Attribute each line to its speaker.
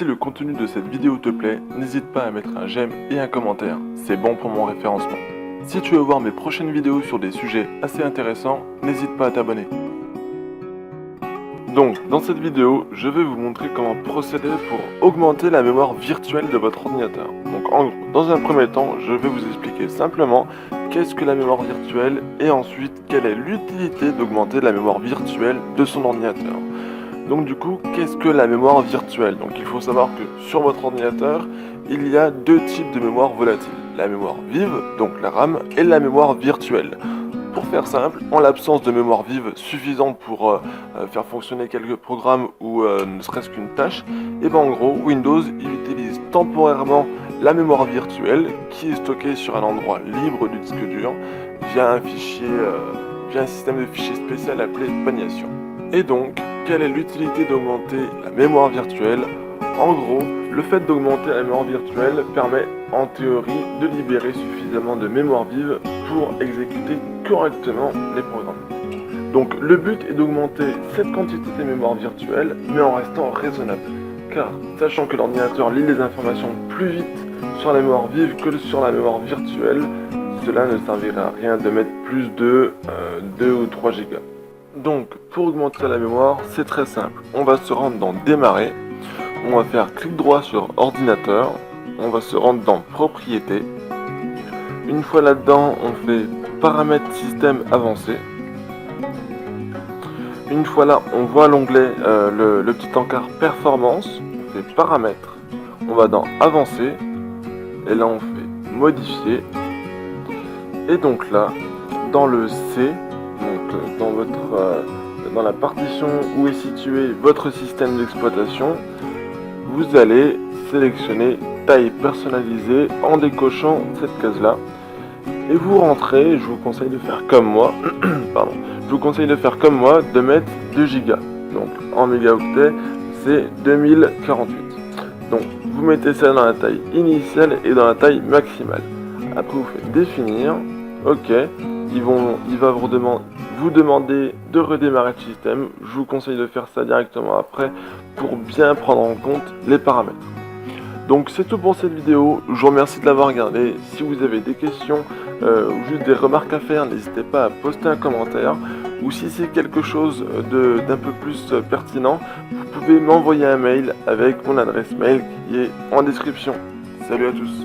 Speaker 1: Si le contenu de cette vidéo te plaît, n'hésite pas à mettre un j'aime et un commentaire, c'est bon pour mon référencement. Si tu veux voir mes prochaines vidéos sur des sujets assez intéressants, n'hésite pas à t'abonner. Donc, dans cette vidéo, je vais vous montrer comment procéder pour augmenter la mémoire virtuelle de votre ordinateur. Donc, en gros, dans un premier temps, je vais vous expliquer simplement qu'est-ce que la mémoire virtuelle et ensuite quelle est l'utilité d'augmenter la mémoire virtuelle de son ordinateur. Donc du coup, qu'est-ce que la mémoire virtuelle? Donc il faut savoir que sur votre ordinateur, il y a deux types de mémoire volatile. La mémoire vive, donc la RAM, et la mémoire virtuelle. Pour faire simple, en l'absence de mémoire vive suffisante pour faire fonctionner quelques programmes ou ne serait-ce qu'une tâche, et bien en gros, Windows il utilise temporairement la mémoire virtuelle qui est stockée sur un endroit libre du disque dur via un fichier, via un système de fichiers spécial appelé Pagnation. Et donc, quelle est l'utilité d'augmenter la mémoire virtuelle? En gros, le fait d'augmenter la mémoire virtuelle permet en théorie de libérer suffisamment de mémoire vive pour exécuter correctement les programmes. Donc le but est d'augmenter cette quantité de mémoire virtuelle mais en restant raisonnable. Car sachant que l'ordinateur lit les informations plus vite sur la mémoire vive que sur la mémoire virtuelle, cela ne servira à rien de mettre plus de 2 ou 3 gigas. Donc, pour augmenter la mémoire, c'est très simple. On va se rendre dans Démarrer, on va faire clic droit sur Ordinateur, on va se rendre dans Propriétés. Une fois là-dedans, on fait Paramètres système avancé. Une fois là, on voit l'onglet, le petit encart Performance, on fait Paramètres, on va dans Avancé, et là on fait Modifier. Et donc là, dans le C, donc dans la partition où est situé votre système d'exploitation, vous allez sélectionner taille personnalisée en décochant cette case là et vous rentrez. Je vous conseille de faire comme moi de mettre 2 Go. Donc en mégaoctets c'est 2048. Donc vous mettez ça dans la taille initiale et dans la taille maximale. Après vous faites définir, ok. Il va vous demander de redémarrer le système. Je vous conseille de faire ça directement après pour bien prendre en compte les paramètres. Donc c'est tout pour cette vidéo. Je vous remercie de l'avoir regardé. Si vous avez des questions ou juste des remarques à faire, n'hésitez pas à poster un commentaire. Ou si c'est quelque chose d'un peu plus pertinent, vous pouvez m'envoyer un mail avec mon adresse mail qui est en description. Salut à tous.